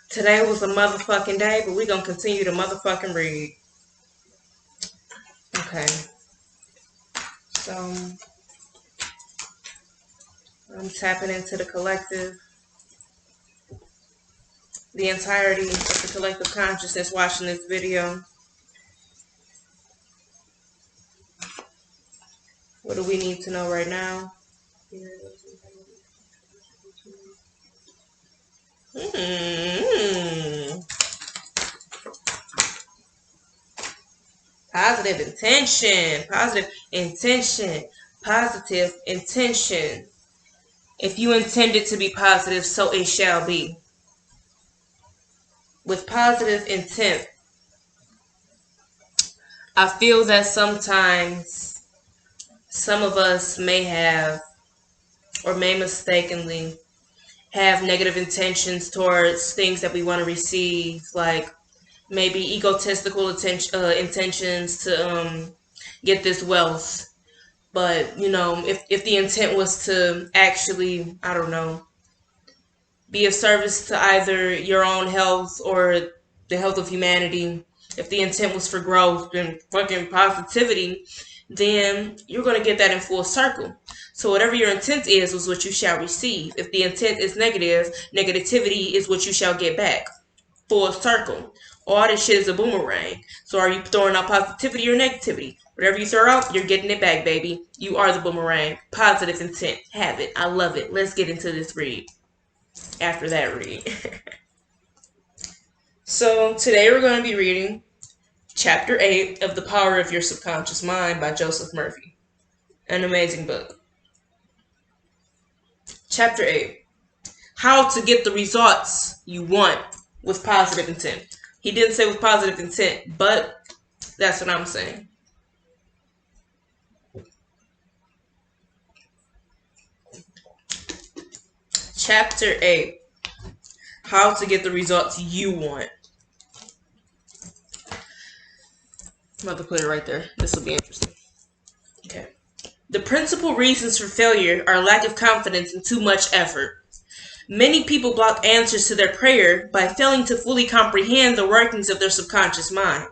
Today was a motherfucking day, but we're gonna continue to motherfucking read. Okay. So I'm tapping into the collective, the entirety of the collective consciousness watching this video. What do we need to know right now? Positive intention. Positive intention. Positive intention. If you intend it to be positive, so it shall be. With positive intent, I feel that sometimes some of us may have or may mistakenly have negative intentions towards things that we want to receive, like maybe egotistical intentions to get this wealth. But, you know, if the intent was to actually, I don't know, be of service to either your own health or the health of humanity, if the intent was for growth and fucking positivity, then you're going to get that in full circle. So whatever your intent is what you shall receive. If the intent is negative, negativity is what you shall get back. Full circle. All this shit is a boomerang. So are you throwing out positivity or negativity? Whatever you throw out, you're getting it back, baby. You are the boomerang. Positive intent. Have it. I love it. Let's get into this read. After that read. So today we're going to be reading Chapter 8 of The Power of Your Subconscious Mind by Joseph Murphy. An amazing book. Chapter 8. How to get the results you want with positive intent. He didn't say with positive intent, but that's what I'm saying. Chapter 8. How to get the results you want. I'm about to put it right there. This will be interesting. Okay. The principal reasons for failure are lack of confidence and too much effort. Many people block answers to their prayer by failing to fully comprehend the workings of their subconscious mind.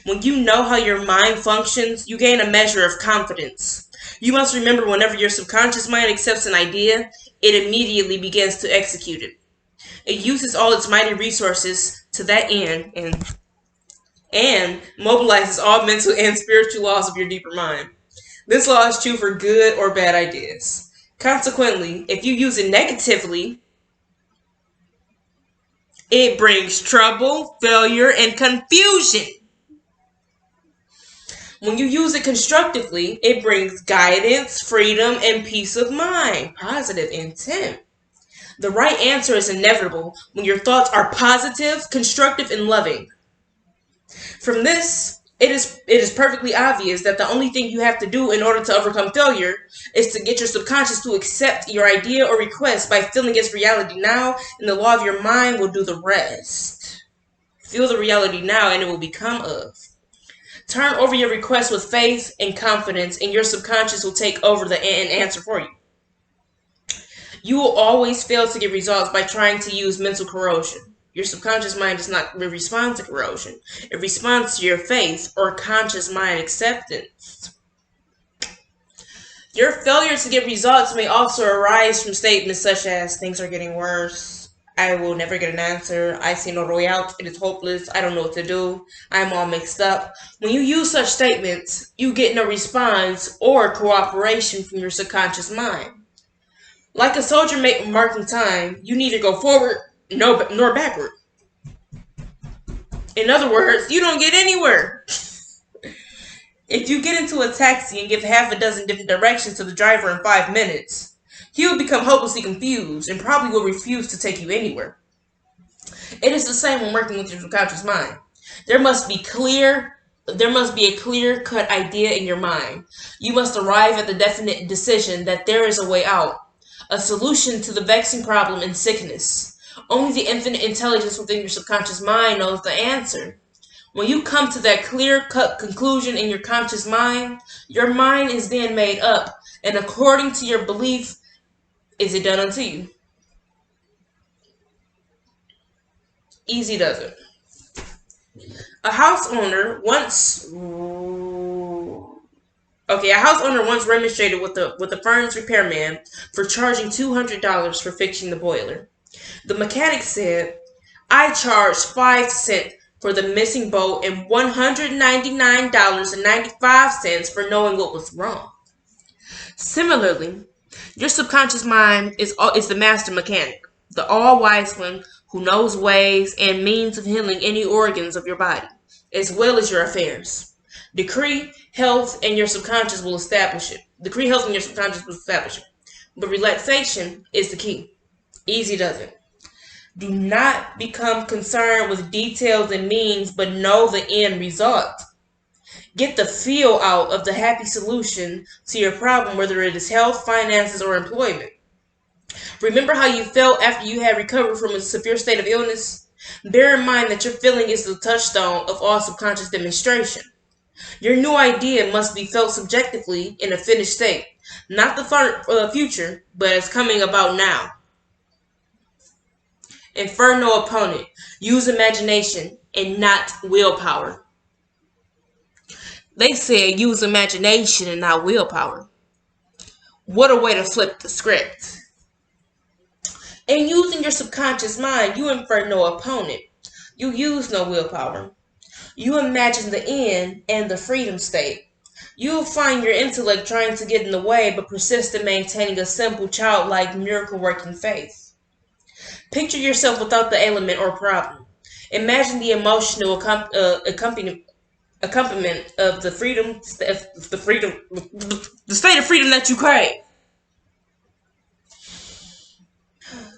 When you know how your mind functions, you gain a measure of confidence. You must remember whenever your subconscious mind accepts an idea, it immediately begins to execute it. It uses all its mighty resources to that end and mobilizes all mental and spiritual laws of your deeper mind. This law is true for good or bad ideas. Consequently, if you use it negatively, it brings trouble, failure, and confusion. When you use it constructively, it brings guidance, freedom, and peace of mind. Positive intent. The right answer is inevitable when your thoughts are positive, constructive, and loving. From this, it is perfectly obvious that the only thing you have to do in order to overcome failure is to get your subconscious to accept your idea or request by feeling its reality now, and the law of your mind will do the rest. Feel the reality now and it will become of. Turn over your request with faith and confidence, and your subconscious will take over the answer for you. You will always fail to get results by trying to use mental corrosion. Your subconscious mind does not respond to corrosion. It responds to your faith or conscious mind acceptance. Your failure to get results may also arise from statements such as, things are getting worse, I will never get an answer, I see no way out, it is hopeless, I don't know what to do, I'm all mixed up. When you use such statements, you get no response or cooperation from your subconscious mind. Like a soldier marking time, you neither go forward nor backward. In other words, you don't get anywhere. If you get into a taxi and give half a dozen different directions to the driver in 5 minutes, he will become hopelessly confused and probably will refuse to take you anywhere. It is the same when working with your subconscious mind. There must be a clear-cut idea in your mind. You must arrive at the definite decision that there is a way out, a solution to the vexing problem and sickness. Only the infinite intelligence within your subconscious mind knows the answer. When you come to that clear-cut conclusion in your conscious mind, your mind is then made up, and according to your belief, is it done unto you. Easy does it. A house owner once remonstrated with the furnace repairman for charging $200 for fixing the boiler. The mechanic said, "I charged 5 cents for the missing bolt and $199.95 for knowing what was wrong." Similarly, your subconscious mind is the master mechanic, the all-wise one who knows ways and means of healing any organs of your body, as well as your affairs. Decree health and your subconscious will establish it. But relaxation is the key. Easy does it. Do not become concerned with details and means, but know the end result. Get the feel out of the happy solution to your problem, whether it is health, finances, or employment. Remember how you felt after you had recovered from a severe state of illness? Bear in mind that your feeling is the touchstone of all subconscious demonstration. Your new idea must be felt subjectively in a finished state, not the future, but as coming about now. Inferno opponent. Use imagination and not willpower. They said use imagination and not willpower. What a way to flip the script. In using your subconscious mind, you infer no opponent. You use no willpower. You imagine the end and the freedom state. You will find your intellect trying to get in the way, but persist in maintaining a simple, childlike, miracle-working faith. Picture yourself without the ailment or problem. Imagine the emotional accompaniment of the state of freedom that you crave.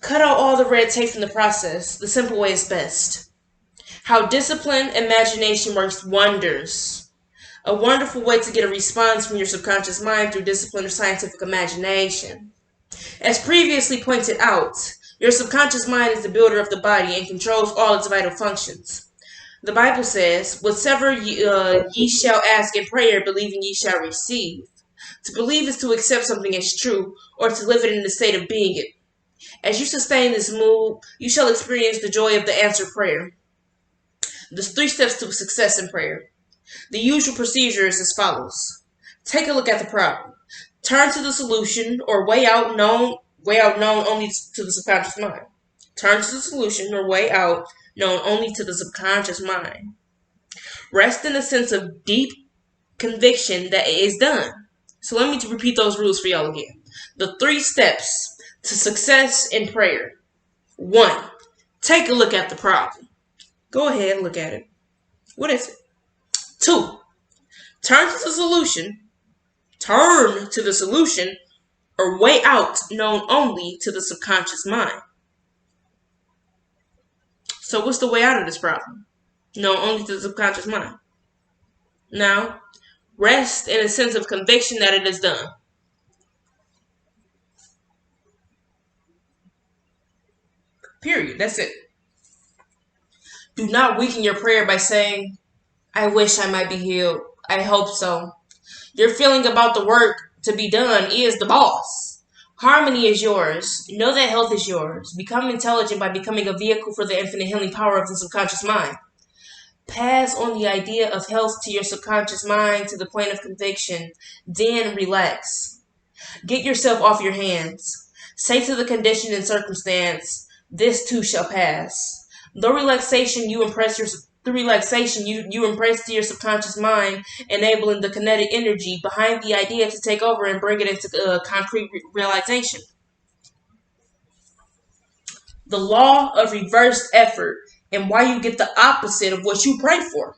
Cut out all the red tape from the process. The simple way is best. How disciplined imagination works wonders. A wonderful way to get a response from your subconscious mind through disciplined or scientific imagination. As previously pointed out, your subconscious mind is the builder of the body and controls all its vital functions. The Bible says, "Whatsoever ye shall ask in prayer, believing ye shall receive." To believe is to accept something as true, or to live it in the state of being it. As you sustain this mood, you shall experience the joy of the answered prayer. There's 3 steps to success in prayer. The usual procedure is as follows. Take a look at the problem. Turn to the solution or way out known only to the subconscious mind. Turn to the solution or way out known only to the subconscious mind. Rest in a sense of deep conviction that it is done. So let me repeat those rules for y'all again. The 3 steps to success in prayer. 1. Take a look at the problem. Go ahead and look at it. What is it? 2. Turn to the solution or way out known only to the subconscious mind. So what's the way out of this problem? Known only to the subconscious mind. Now, rest in a sense of conviction that it is done. Period. That's it. Do not weaken your prayer by saying, "I wish I might be healed. I hope so." Your feeling about the work to be done is the boss. Harmony is yours. Know that health is yours. Become intelligent by becoming a vehicle for the infinite healing power of the subconscious mind. Pass on the idea of health to your subconscious mind to the point of conviction. Then relax. Get yourself off your hands. Say to the condition and circumstance, "This too shall pass." Through relaxation, you impress to your subconscious mind, enabling the kinetic energy behind the idea to take over and bring it into concrete realization. The law of reversed effort and why you get the opposite of what you pray for.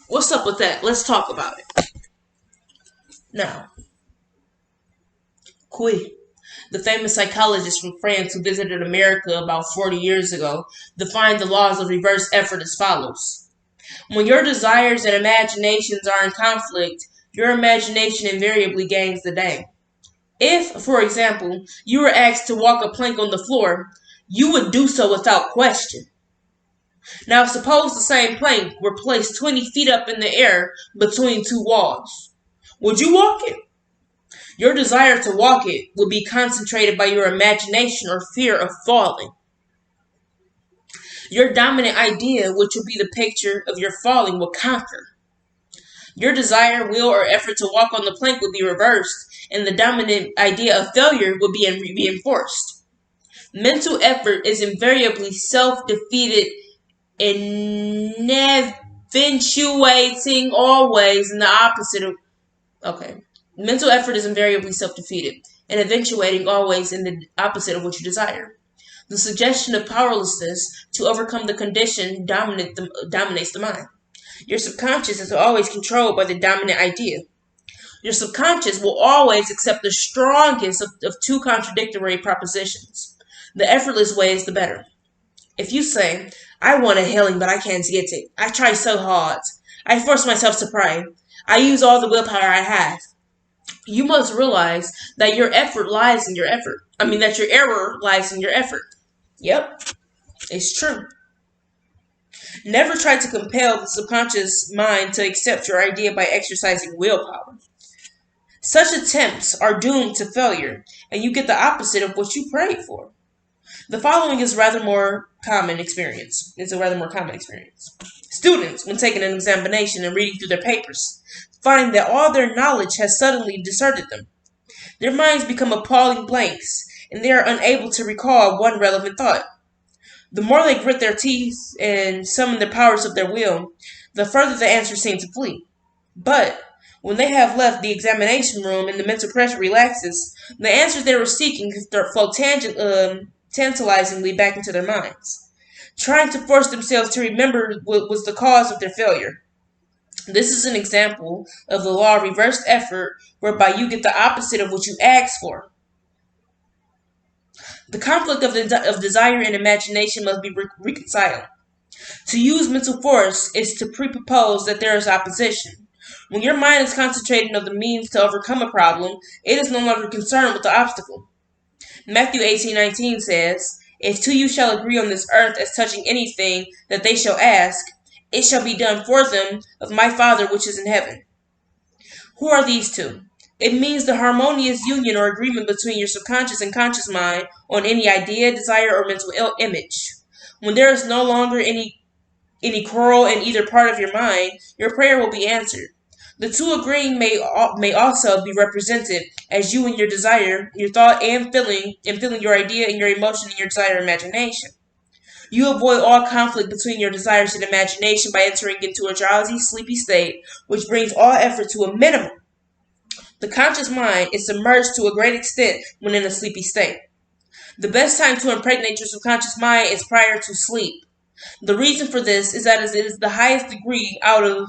What's up with that? Let's talk about it. Now, Coué, the famous psychologist from France who visited America about 40 years ago, defined the laws of reverse effort as follows. When your desires and imaginations are in conflict, your imagination invariably gains the day. If, for example, you were asked to walk a plank on the floor, you would do so without question. Now, suppose the same plank were placed 20 feet up in the air between 2 walls. Would you walk it? Your desire to walk it would be concentrated by your imagination or fear of falling. Your dominant idea, which will be the picture of your falling, will conquer. Your desire, will, or effort to walk on the plank will be reversed, and the dominant idea of failure will be reinforced. Mental effort is invariably self-defeated, eventuating always in the opposite of... Okay. Mental effort is invariably self-defeated, and eventuating always in the opposite of what you desire. The suggestion of powerlessness to overcome the condition dominates the mind. Your subconscious is always controlled by the dominant idea. Your subconscious will always accept the strongest of two contradictory propositions. The effortless way is the better. If you say, I want a healing, but I can't get it. I try so hard. I force myself to pray. I use all the willpower I have. You must realize that your effort lies in your effort. That your error lies in your effort. Yep, it's true. Never try to compel the subconscious mind to accept your idea by exercising willpower. Such attempts are doomed to failure, and you get the opposite of what you prayed for. The following is rather more common experience. It's a rather more common experience. Students, when taking an examination and reading through their papers, find that all their knowledge has suddenly deserted them. Their minds become appalling blanks, and they are unable to recall one relevant thought. The more they grit their teeth and summon the powers of their will, the further the answers seem to flee. But when they have left the examination room and the mental pressure relaxes, the answers they were seeking flow tantalizingly back into their minds. Trying to force themselves to remember what was the cause of their failure. This is an example of the law of reversed effort, whereby you get the opposite of what you asked for. The conflict of desire and imagination must be reconciled. To use mental force is to presuppose that there is opposition. When your mind is concentrating on the means to overcome a problem, it is no longer concerned with the obstacle. Matthew 18:19 says, If two you shall agree on this earth as touching anything that they shall ask, it shall be done for them of my Father which is in heaven. Who are these two? It means the harmonious union or agreement between your subconscious and conscious mind on any idea, desire, or mental image. When there is no longer any quarrel in either part of your mind, your prayer will be answered. The two agreeing may also be represented as you and your desire, your thought and feeling your idea and your emotion and your desire and imagination. You avoid all conflict between your desires and imagination by entering into a drowsy, sleepy state, which brings all effort to a minimum. The conscious mind is submerged to a great extent when in a sleepy state. The best time to impregnate your subconscious mind is prior to sleep. The reason for this is that it is the highest degree of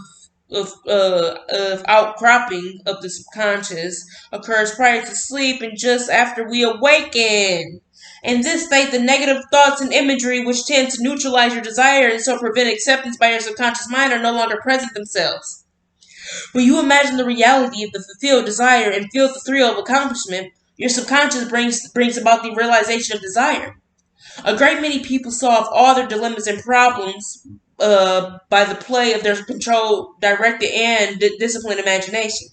outcropping of the subconscious occurs prior to sleep and just after we awaken. In this state, the negative thoughts and imagery which tend to neutralize your desire and so prevent acceptance by your subconscious mind are no longer present themselves. When you imagine the reality of the fulfilled desire and feel the thrill of accomplishment, your subconscious brings about the realization of desire. A great many people solve all their dilemmas and problems by the play of their controlled, directed, and disciplined imagination.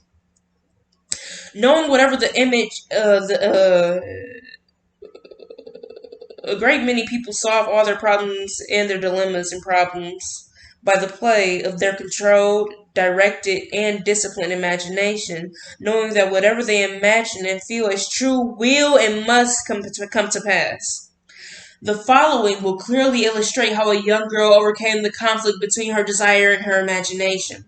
Knowing whatever the image, a great many people solve all their problems and their dilemmas and problems by the play of their controlled, directed, and disciplined imagination, knowing that whatever they imagine and feel is true will and must come to pass. The following will clearly illustrate how a young girl overcame the conflict between her desire and her imagination.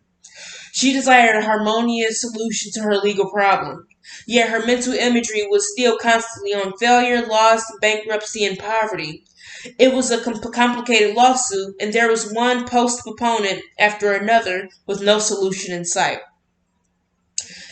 She desired a harmonious solution to her legal problem, yet her mental imagery was still constantly on failure, loss, bankruptcy, and poverty. It was a complicated lawsuit, and there was one post-proponent after another with no solution in sight.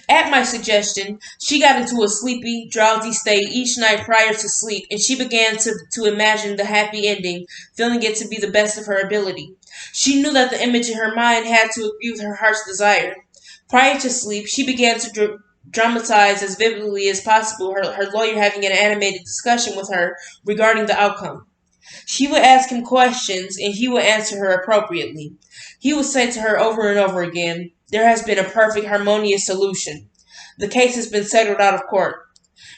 At my suggestion, she got into a sleepy, drowsy state each night prior to sleep, and she began to imagine the happy ending, feeling it to be the best of her ability. She knew that the image in her mind had to agree with her heart's desire. Prior to sleep, she began to dramatize as vividly as possible her lawyer having an animated discussion with her regarding the outcome. She would ask him questions, and he would answer her appropriately. He would say to her over and over again, "There has been a perfect, harmonious solution. The case has been settled out of court.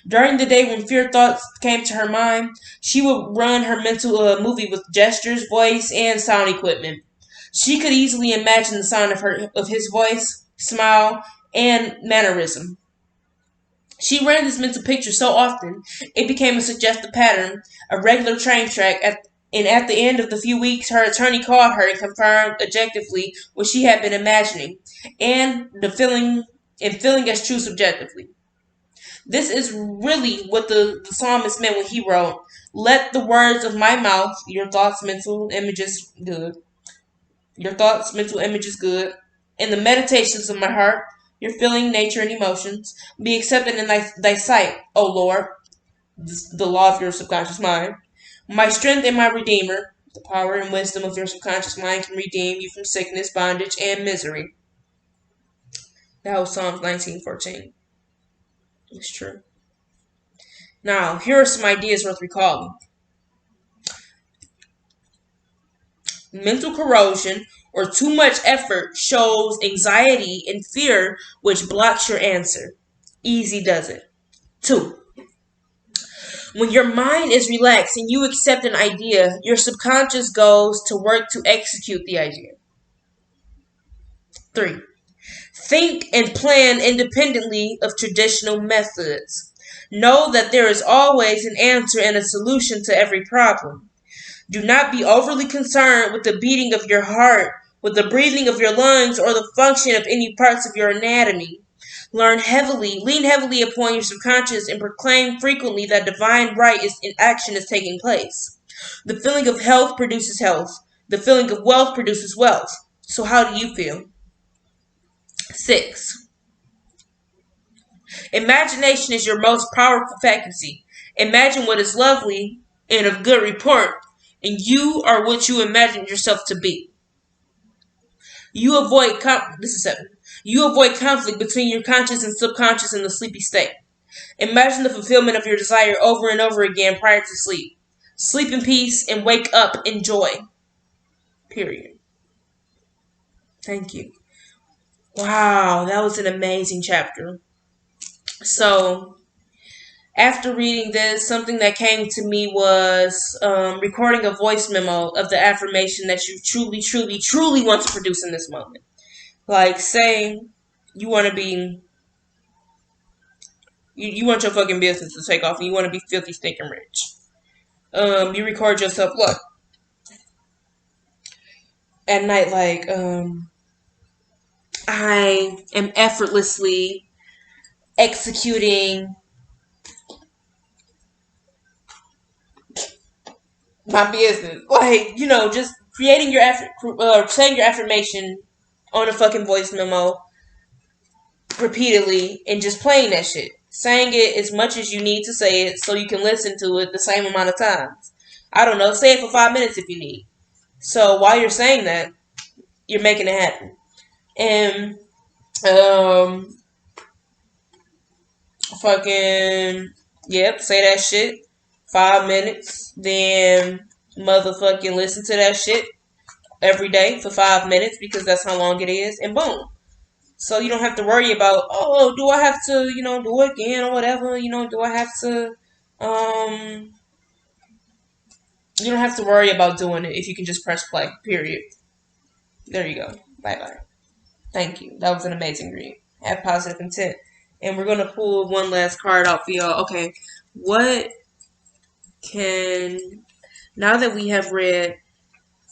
During the day when fear thoughts came to her mind, she would run her mental movie with gestures, voice, and sound equipment. She could easily imagine the sound of his voice, smile, and mannerism. She ran this mental picture so often it became a suggestive pattern, a regular train track. And at the end of the few weeks, her attorney called her and confirmed objectively what she had been imagining, and feeling as true subjectively. This is really what the psalmist meant when he wrote, "Let the words of my mouth, your thoughts, mental images, good, your thoughts, mental images, good, and the meditations of my heart, your feeling, nature, and emotions, be accepted in thy sight, O Lord," the law of your subconscious mind, "my strength and my redeemer." The power and wisdom of your subconscious mind can redeem you from sickness, bondage, and misery. That was Psalms 19:14. It's true. Now, here are some ideas worth recalling. Mental corrosion or too much effort shows anxiety and fear, which blocks your answer. Easy does it. 2. When your mind is relaxed and you accept an idea, your subconscious goes to work to execute the idea. 3. Think and plan independently of traditional methods. Know that there is always an answer and a solution to every problem. Do not be overly concerned with the beating of your heart, with the breathing of your lungs, or the function of any parts of your anatomy. Lean heavily upon your subconscious and proclaim frequently that divine right is in action is taking place. The feeling of health produces health. The feeling of wealth produces wealth. So how do you feel? 6. Imagination is your most powerful faculty. Imagine what is lovely and of good report, and you are what you imagine yourself to be. This is 7. You avoid conflict between your conscious and subconscious in the sleepy state. Imagine the fulfillment of your desire over and over again prior to sleep. Sleep in peace and wake up in joy. Period. Thank you. Wow, that was an amazing chapter. So, after reading this, something that came to me was recording a voice memo of the affirmation that you truly, truly, truly want to produce in this moment. Like, saying you want to be, you want your fucking business to take off and you want to be filthy, stinking rich. You record yourself, look, at night, like, I am effortlessly executing my business. Like, just creating saying your affirmation on a fucking voice memo repeatedly and just playing that shit. Saying it as much as you need to say it so you can listen to it the same amount of times. I don't know, say it for 5 minutes if you need. So while you're saying that, you're making it happen. And say that shit. 5 minutes. Then motherfucking listen to that shit every day for 5 minutes because that's how long it is. And boom. So you don't have to worry about, oh, do I have to, do it again or whatever, do I have to, you don't have to worry about doing it if you can just press play, period. There you go. Bye-bye. Thank you. That was an amazing read. Have positive intent. And we're going to pull one last card out for y'all. Okay, now that we have read,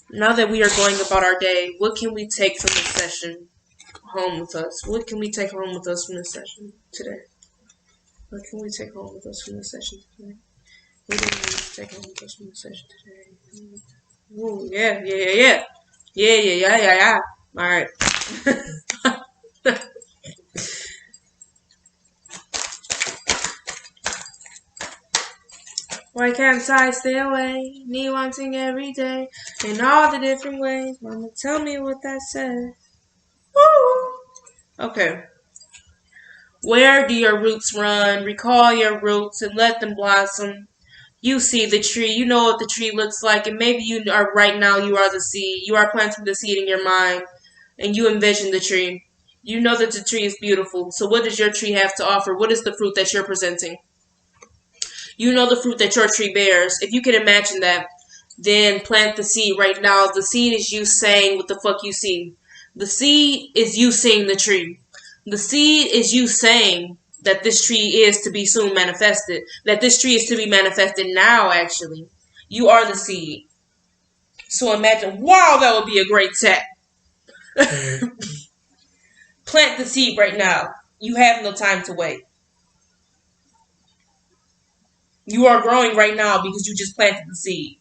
now that we are going about our day, what can we take from this session home with us? What can we take home with us from this session today? What can we take home with us from this session today? What do we take home with us from this session today? Ooh, yeah. Yeah. All right. Why can't I stay away? Me wanting every day in all the different ways. Mama, tell me what that says. Woo! Okay. Where do your roots run? Recall your roots and let them blossom. You see the tree. You know what the tree looks like. And maybe you are right now, you are the seed. You are planting the seed in your mind. And you envision the tree. You know that the tree is beautiful. So what does your tree have to offer? What is the fruit that you're presenting? You know the fruit that your tree bears. If you can imagine that, then plant the seed right now. The seed is you saying what the fuck you see. The seed is you seeing the tree. The seed is you saying that this tree is to be soon manifested. That this tree is to be manifested now, actually. You are the seed. So imagine, wow, that would be a great tech. Plant the seed right now. You have no time to wait. You are growing right now because you just planted the seed.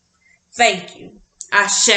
Thank you. Ashe.